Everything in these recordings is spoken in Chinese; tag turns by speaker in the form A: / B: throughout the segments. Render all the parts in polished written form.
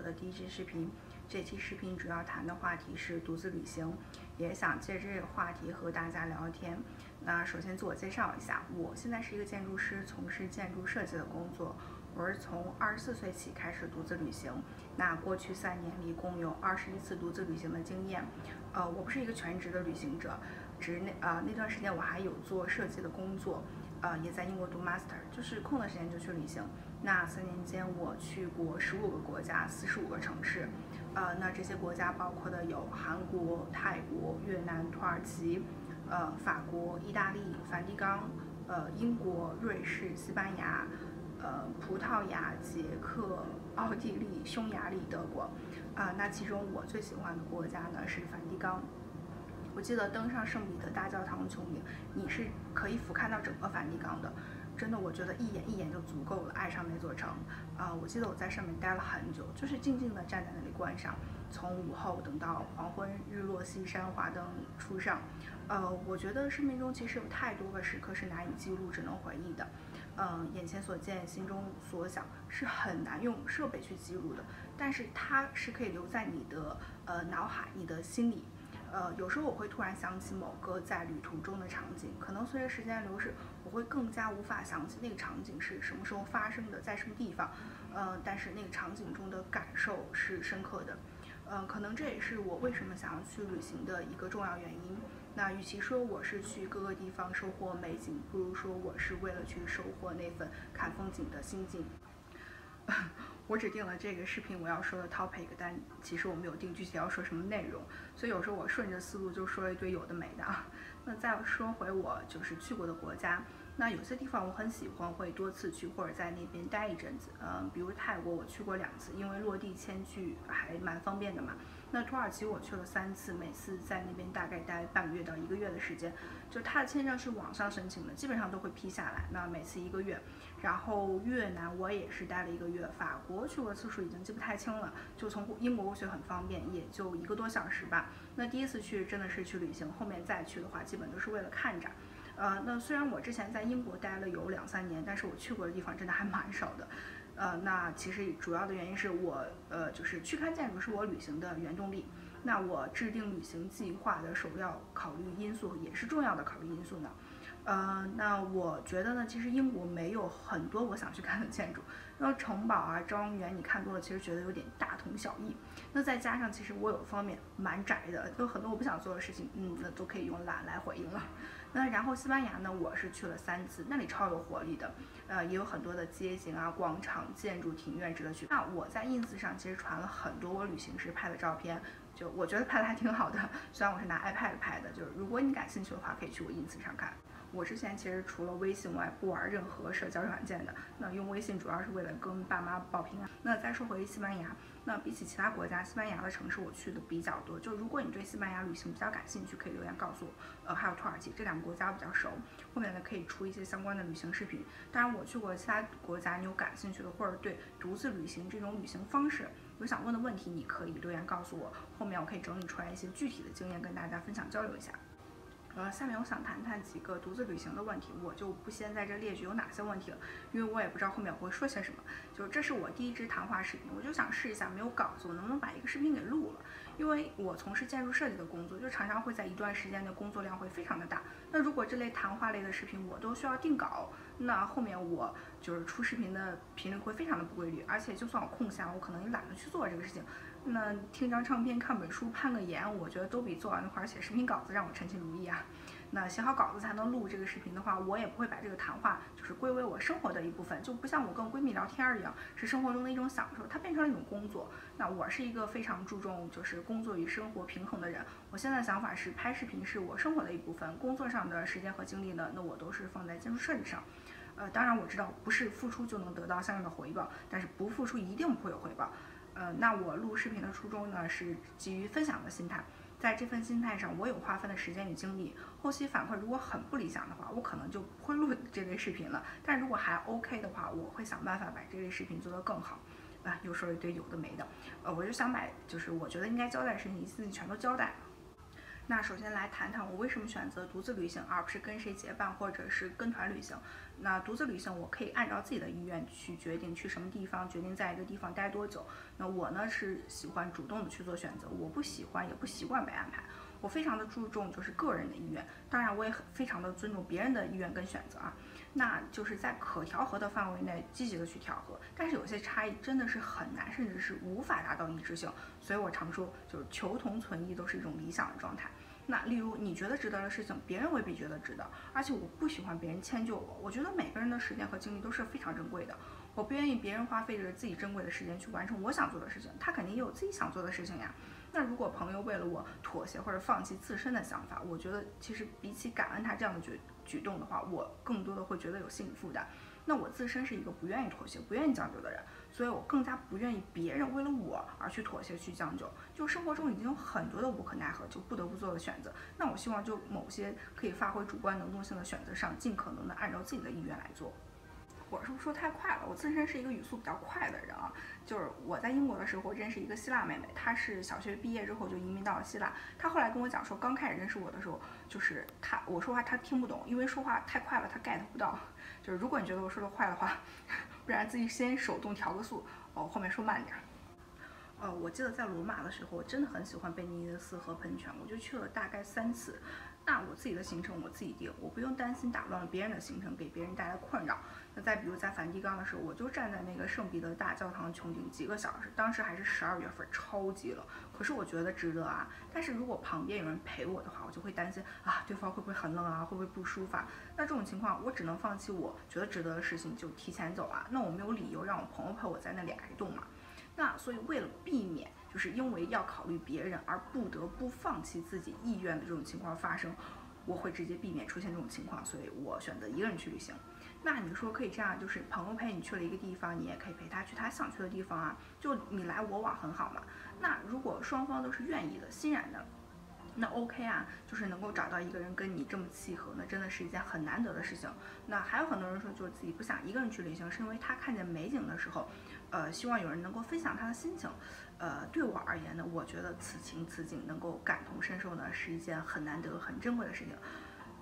A: 的第一期视频。这期视频主要谈的话题是独自旅行，也想借这个话题和大家聊聊天。那首先自我介绍一下，我现在是一个建筑师，从事建筑设计的工作。我是从24岁起开始独自旅行，那过去3年里共有21次独自旅行的经验。我不是一个全职的旅行者，只是那段时间我还有做设计的工作，也在英国读 master， 就是空的时间就去旅行。那3年间我去过15个国家，45个城市。那这些国家包括的有韩国、泰国、越南、土耳其、法国、意大利、梵蒂冈、英国、瑞士、西班牙。葡萄牙、捷克、奥地利、匈牙利、德国，那其中我最喜欢的国家呢是梵蒂冈。我记得登上圣彼得大教堂穹顶，你是可以俯瞰到整个梵蒂冈的，真的，我觉得一眼就足够了，爱上那座城。我记得我在上面待了很久，就是静静地站在那里观赏，从午后等到黄昏，日落西山，华灯初上。我觉得生命中其实有太多个时刻是难以记录，只能回忆的。眼前所见，心中所想是很难用设备去记录的，但是它是可以留在你的脑海、你的心里。有时候我会突然想起某个在旅途中的场景，可能随着时间流逝，我会更加无法想起那个场景是什么时候发生的，在什么地方。但是那个场景中的感受是深刻的。可能这也是我为什么想要去旅行的一个重要原因。那与其说我是去各个地方收获美景，不如说我是为了去收获那份看风景的心境。我只定了这个视频我要说的 topic， 但其实我没有定具体要说什么内容，所以有时候我顺着思路就说一堆有的没的。那再说回我就是去过的国家，那有些地方我很喜欢，会多次去或者在那边待一阵子。比如泰国我去过2次，因为落地签据还蛮方便的嘛。那土耳其我去了3次，每次在那边大概待半个月到1个月的时间，就它的签证是网上申请的，基本上都会批下来。那每次1个月，然后越南我也是待了1个月，法国去过次数已经记不太清了，就从英国过去很方便，也就1个多小时吧。那第一次去真的是去旅行，后面再去的话基本都是为了看展。那虽然我之前在英国待了有2、3年，但是我去过的地方真的还蛮少的。那其实主要的原因是我就是去看建筑是我旅行的原动力。那我制定旅行计划的首要考虑因素，也是重要的考虑因素呢。那我觉得呢，其实英国没有很多我想去看的建筑，然后城堡啊、庄园你看多了，其实觉得有点大同小异。那再加上其实我有方面蛮宅的，就很多我不想做的事情，那都可以用懒来回应了。那然后西班牙呢，我是去了3次，那里超有活力的，也有很多的街景啊、广场、建筑、庭院值得去。那我在 ins 上其实传了很多我旅行时拍的照片，就我觉得拍的还挺好的，虽然我是拿 iPad 拍的，就是如果你感兴趣的话，可以去我 ins 上看。我之前其实除了微信外不玩任何社交软件的，那用微信主要是为了跟爸妈报平安。那再说回西班牙，那比起其他国家，西班牙的城市我去的比较多。就如果你对西班牙旅行比较感兴趣，可以留言告诉我。还有土耳其这2个国家我比较熟，后面呢可以出一些相关的旅行视频。当然我去过其他国家，你有感兴趣的或者对独自旅行这种旅行方式有想问的问题，你可以留言告诉我，后面我可以整理出来一些具体的经验跟大家分享交流一下。下面我想谈谈几个独自旅行的问题，我就不先在这列举有哪些问题了，因为我也不知道后面我会说些什么。就这是我第1支谈话视频，我就想试一下没有稿子我能不能把一个视频给录了，因为我从事建筑设计的工作，就常常会在一段时间的工作量会非常的大。那如果这类谈话类的视频我都需要定稿，那后面我就是出视频的频率会非常的不规律，而且就算我空闲，我可能也懒得去做这个事情。那听张唱片、看本书、攀个岩，我觉得都比做完那块儿写视频稿子让我称心如意啊。那写好稿子才能录这个视频的话，我也不会把这个谈话就是归为我生活的一部分，就不像我跟闺蜜聊天一样，是生活中的一种享受，它变成了一种工作。那我是一个非常注重就是工作与生活平衡的人，我现在的想法是拍视频是我生活的一部分，工作上的时间和精力呢，那我都是放在建筑设计上。当然我知道不是付出就能得到相应的回报，但是不付出一定不会有回报。那我录视频的初衷呢，是基于分享的心态，在这份心态上，我有花费的时间与精力。后期反馈如果很不理想的话，我可能就不会录这类视频了。但如果还 OK 的话，我会想办法把这类视频做得更好。又说一堆有的没的。我就想把就是我觉得应该交代的事情一次性全都交代。那首先来谈谈我为什么选择独自旅行，而不是跟谁结伴或者是跟团旅行。那独自旅行，我可以按照自己的意愿去决定去什么地方，决定在一个地方待多久。那我呢是喜欢主动的去做选择，我不喜欢也不习惯被安排。我非常的注重就是个人的意愿，当然我也非常的尊重别人的意愿跟选择啊。那就是在可调和的范围内积极的去调和，但是有些差异真的是很难，甚至是无法达到一致性。所以我常说，就是求同存异都是一种理想的状态。那例如你觉得值得的事情，别人未必觉得值得，而且我不喜欢别人迁就我。我觉得每个人的时间和精力都是非常珍贵的，我不愿意别人花费着自己珍贵的时间去完成我想做的事情，他肯定也有自己想做的事情呀。那如果朋友为了我妥协或者放弃自身的想法，我觉得其实比起感恩他这样的举动的话，我更多的会觉得有心理负担。那我自身是一个不愿意妥协、不愿意将就的人，所以我更加不愿意别人为了我而去妥协、去将就。就生活中已经有很多的无可奈何，就不得不做的选择。那我希望就某些可以发挥主观能动性的选择上，尽可能的按照自己的意愿来做。我是不是说太快了？我自身是一个语速比较快的人啊。就是我在英国的时候认识一个希腊妹妹，她是小学毕业之后就移民到了希腊。她后来跟我讲说，刚开始认识我的时候，就是我说话她听不懂，因为说话太快了，她 get 不到。就是如果你觉得我说的快的话，不然自己先手动调个速，后面说慢点。我记得在罗马的时候，我真的很喜欢贝尼尼斯河喷泉，我就去了大概3次。那我自己的行程我自己定，我不用担心打乱了别人的行程，给别人带来困扰。那再比如在梵蒂冈的时候，我就站在那个圣彼得大教堂穹顶几个小时，当时还是12月份，超级冷，可是我觉得值得啊。但是如果旁边有人陪我的话，我就会担心啊，对方会不会很冷啊，会不会不舒服啊？那这种情况，我只能放弃我觉得值得的事情，就提前走啊。那我没有理由让我朋友陪我在那里挨冻嘛。那所以为了避免就是因为要考虑别人而不得不放弃自己意愿的这种情况发生，我会直接避免出现这种情况，所以我选择一个人去旅行。那你说可以这样，就是朋友陪你去了一个地方，你也可以陪他去他想去的地方啊，就你来我往很好嘛。那如果双方都是愿意的、欣然的，那 OK 啊，就是能够找到一个人跟你这么契合，那真的是一件很难得的事情。那还有很多人说，就是自己不想一个人去旅行，是因为他看见美景的时候，希望有人能够分享他的心情。对我而言呢，我觉得此情此景能够感同身受呢，是一件很难得、很珍贵的事情。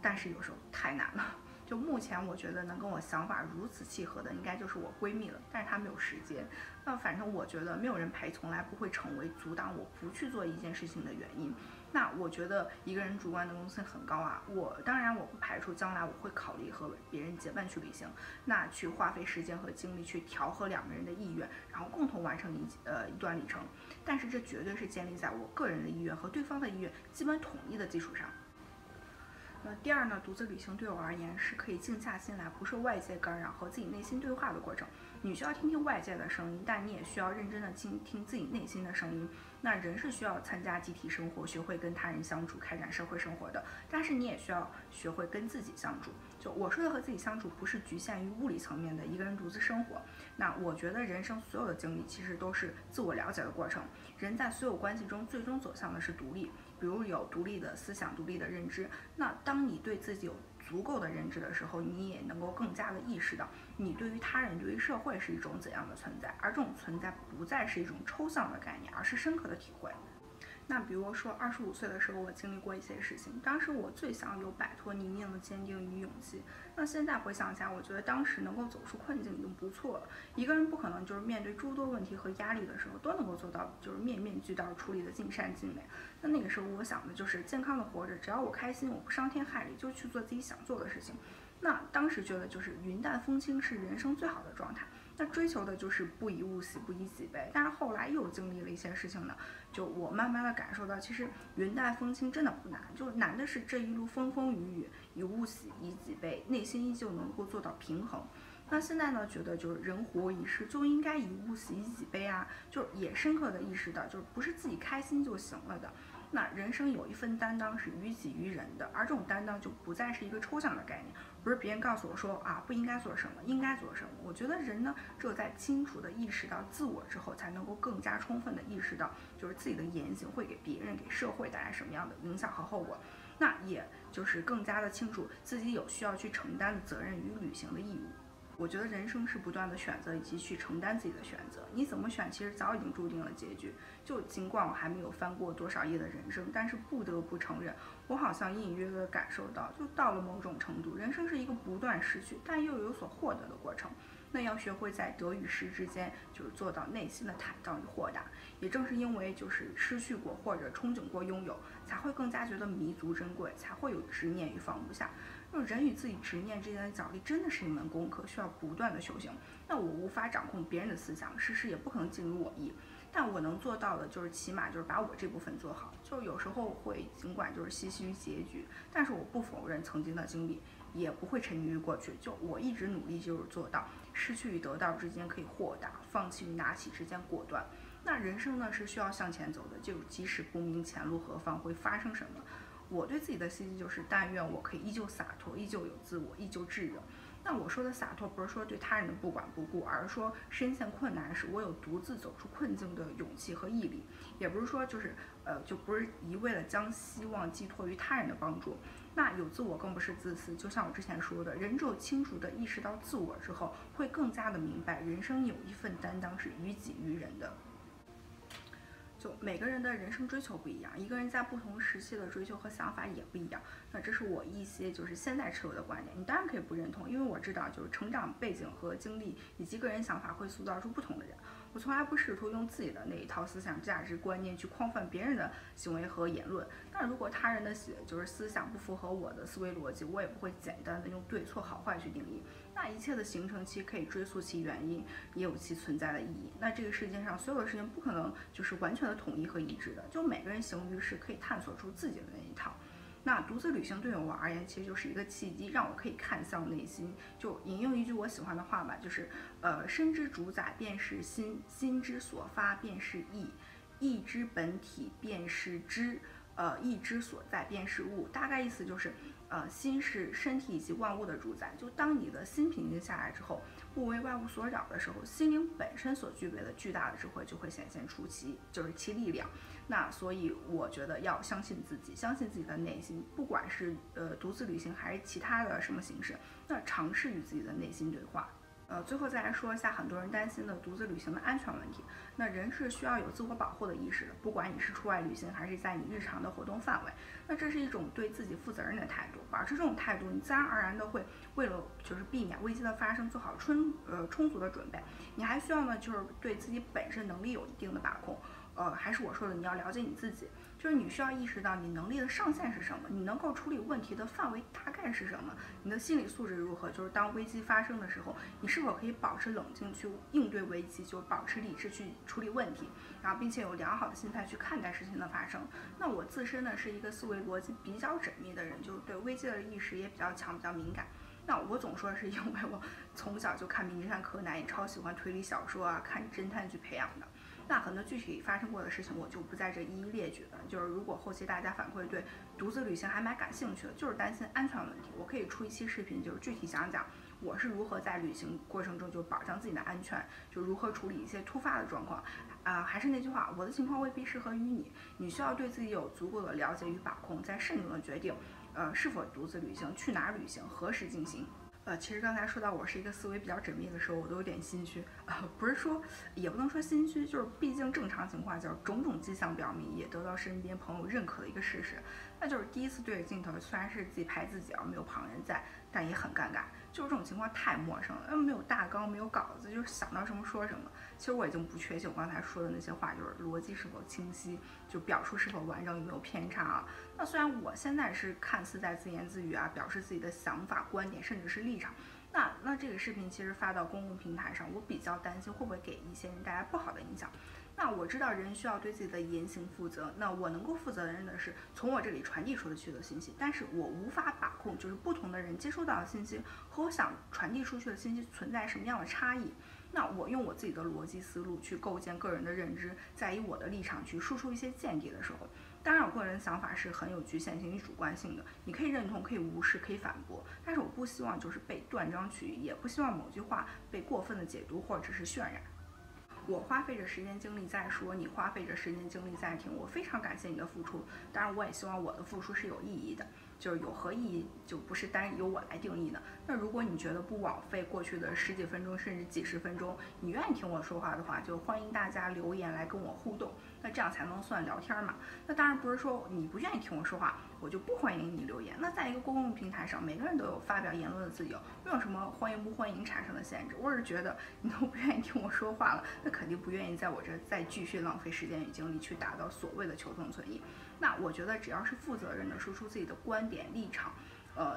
A: 但是有时候太难了。就目前我觉得能跟我想法如此契合的，应该就是我闺蜜了，但是她没有时间。那反正我觉得没有人陪，从来不会成为阻挡我不去做一件事情的原因。那我觉得一个人主观能动性很高啊，当然我不排除将来我会考虑和别人结伴去旅行，那去花费时间和精力去调和2个人的意愿，然后共同完成一段旅程。但是这绝对是建立在我个人的意愿和对方的意愿基本统一的基础上。那第二呢，独自旅行对我而言是可以静下心来，不受外界干扰，和自己内心对话的过程。你需要听听外界的声音，但你也需要认真的倾听自己内心的声音。那人是需要参加集体生活，学会跟他人相处，开展社会生活的，但是你也需要学会跟自己相处。就我说的和自己相处，不是局限于物理层面的一个人独自生活。那我觉得人生所有的经历其实都是自我了解的过程。人在所有关系中最终走向的是独立，比如有独立的思想、独立的认知。那当你对自己有足够的认知的时候，你也能够更加的意识到你对于他人、对于社会是一种怎样的存在，而这种存在不再是一种抽象的概念，而是深刻的体会。那比如说25岁的时候，我经历过一些事情，当时我最想有摆脱泥泞的坚定与勇气。那现在回想一下，我觉得当时能够走出困境已经不错了。一个人不可能就是面对诸多问题和压力的时候都能够做到就是面面俱到处理的尽善尽美。那个时候我想的就是健康的活着，只要我开心，我不伤天害理，就去做自己想做的事情。那当时觉得就是云淡风轻是人生最好的状态。那追求的就是不以物喜，不以己悲。但是后来又经历了一些事情呢，就我慢慢的感受到，其实云淡风轻真的不难，就难的是这一路风风雨雨，以物喜，以己悲，内心依旧能够做到平衡。那现在呢，觉得就是人活一世就应该以物喜，以己悲啊，就也深刻的意识到，就是不是自己开心就行了的。那人生有一份担当是于己于人的，而这种担当就不再是一个抽象的概念，不是别人告诉我说啊不应该做什么，应该做什么。我觉得人呢，只有在清楚的意识到自我之后，才能够更加充分的意识到，就是自己的言行会给别人、给社会带来什么样的影响和后果。那也就是更加的清楚自己有需要去承担的责任与履行的义务。我觉得人生是不断的选择以及去承担自己的选择，你怎么选其实早已经注定了结局。就尽管我还没有翻过多少页的人生，但是不得不承认，我好像隐隐约约的感受到，就到了某种程度，人生是一个不断失去但又有所获得的过程。那要学会在得与失之间，就是做到内心的坦荡与豁达。也正是因为就是失去过或者憧憬过拥有，才会更加觉得弥足珍贵，才会有执念与放不下。人与自己执念之间的角力真的是一门功课，需要不断的修行。那我无法掌控别人的思想，事实也不可能尽如我意，但我能做到的就是起码就是把我这部分做好。就有时候会尽管就是唏嘘于结局，但是我不否认曾经的经历，也不会沉溺于过去。就我一直努力就是做到失去与得到之间可以豁达，放弃与拿起之间果断。那人生呢是需要向前走的，就即使不明前路何方会发生什么，我对自己的信息就是，但愿我可以依旧洒脱，依旧有自我，依旧炙热。那我说的洒脱，不是说对他人的不管不顾，而是说深陷困难时，我有独自走出困境的勇气和毅力。也不是说就不是一味的将希望寄托于他人的帮助。那有自我更不是自私。就像我之前说的，人只有清楚地意识到自我之后，会更加的明白，人生有一份担当是于己于人的。就每个人的人生追求不一样，一个人在不同时期的追求和想法也不一样。那这是我一些就是现在持有的观点，你当然可以不认同，因为我知道就是成长背景和经历以及个人想法会塑造出不同的人。我从来不试图用自己的那一套思想价值观念去框范别人的行为和言论。但如果他人的就是思想不符合我的思维逻辑，我也不会简单的用对错好坏去定义。那一切的形成其实可以追溯其原因，也有其存在的意义。那这个世界上所有的事情不可能就是完全的统一和一致的，就每个人行于世可以探索出自己的那一套。那独自旅行对我而言，其实就是一个契机，让我可以看向内心。就引用一句我喜欢的话吧，就是身之主宰便是心，心之所发便是意，意之本体便是知，意之所在便是物。大概意思就是，心是身体以及万物的主宰。就当你的心平静下来之后，不为外物所扰的时候，心灵本身所具备的巨大的智慧就会显现出其力量。那所以我觉得要相信自己，相信自己的内心，不管是独自旅行还是其他的什么形式，那尝试与自己的内心对话。最后再来说一下很多人担心的独自旅行的安全问题。那人是需要有自我保护的意识的，不管你是出外旅行还是在你日常的活动范围，那这是一种对自己负责任的态度。保持这种态度，你自然而然的会为了就是避免危机的发生做好充足的准备。你还需要呢就是对自己本身能力有一定的把控。还是我说的，你要了解你自己，就是你需要意识到你能力的上限是什么，你能够处理问题的范围大概是什么，你的心理素质如何，就是当危机发生的时候，你是否可以保持冷静去应对危机，就是保持理智去处理问题，然后并且有良好的心态去看待事情的发生。那我自身呢是一个思维逻辑比较缜密的人，就是对危机的意识也比较强，比较敏感。那我总说是因为我从小就看名侦探柯南，也超喜欢推理小说啊，看侦探去培养的。那很多具体发生过的事情我就不在这一一列举了。就是如果后期大家反馈对独自旅行还蛮感兴趣的，就是担心安全问题，我可以出一期视频，就是具体讲讲我是如何在旅行过程中就保障自己的安全，就如何处理一些突发的状况。还是那句话，我的情况未必适合于你，你需要对自己有足够的了解与把控，再慎重的决定，是否独自旅行，去哪旅行，何时进行。其实刚才说到我是一个思维比较缜密的时候，我都有点心虚。不是说，也不能说心虚，就是毕竟正常情况下，种种迹象表明，也得到身边朋友认可的一个事实，那就是第一次对着镜头，虽然是自己拍自己没有旁人在，但也很尴尬。就是这种情况太陌生了，没有大纲，没有稿子，就是想到什么说什么。其实我已经不确信我刚才说的那些话，就是逻辑是否清晰，就表述是否完整，有没有偏差啊。那虽然我现在是看似在自言自语表示自己的想法、观点，甚至是立场，那这个视频其实发到公共平台上，我比较担心会不会给一些人带来不好的影响。那我知道人需要对自己的言行负责，那我能够负责任的是从我这里传递出去的信息，但是我无法把控就是不同的人接收到的信息和我想传递出去的信息存在什么样的差异。那我用我自己的逻辑思路去构建个人的认知，再以我的立场去输出一些见地的时候，当然我个人的想法是很有局限性与主观性的，你可以认同，可以无视，可以反驳，但是我不希望就是被断章取义，也不希望某句话被过分的解读或者是渲染。我花费着时间精力在说，你花费着时间精力在听，我非常感谢你的付出，当然我也希望我的付出是有意义的。就是有何意义，就不是单由我来定义的。那如果你觉得不枉费过去的十几分钟甚至几十分钟，你愿意听我说话的话，就欢迎大家留言来跟我互动，那这样才能算聊天嘛。那当然不是说你不愿意听我说话，我就不欢迎你留言。那在一个公共平台上，每个人都有发表言论的自由，没有什么欢迎不欢迎产生的限制。我是觉得你都不愿意听我说话了，那肯定不愿意在我这再继续浪费时间与精力去达到所谓的求同存异。那我觉得只要是负责任的说出自己的观点立场，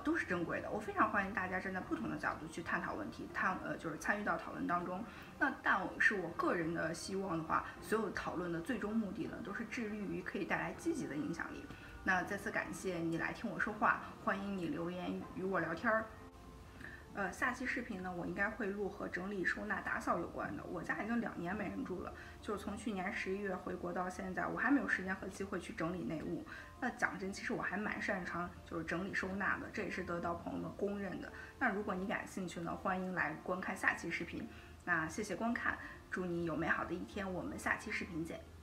A: 都是珍贵的。我非常欢迎大家站在不同的角度去探讨问题，就是参与到讨论当中。那但是我个人的希望的话，所有讨论的最终目的呢，都是致力于可以带来积极的影响力。那再次感谢你来听我说话，欢迎你留言与我聊天儿。下期视频呢，我应该会录和整理、收纳、打扫有关的。我家已经2年没人住了，就是从去年11月回国到现在，我还没有时间和机会去整理内务。那讲真，其实我还蛮擅长就是整理收纳的，这也是得到朋友们公认的。那如果你感兴趣呢，欢迎来观看下期视频。那谢谢观看，祝你有美好的一天，我们下期视频见。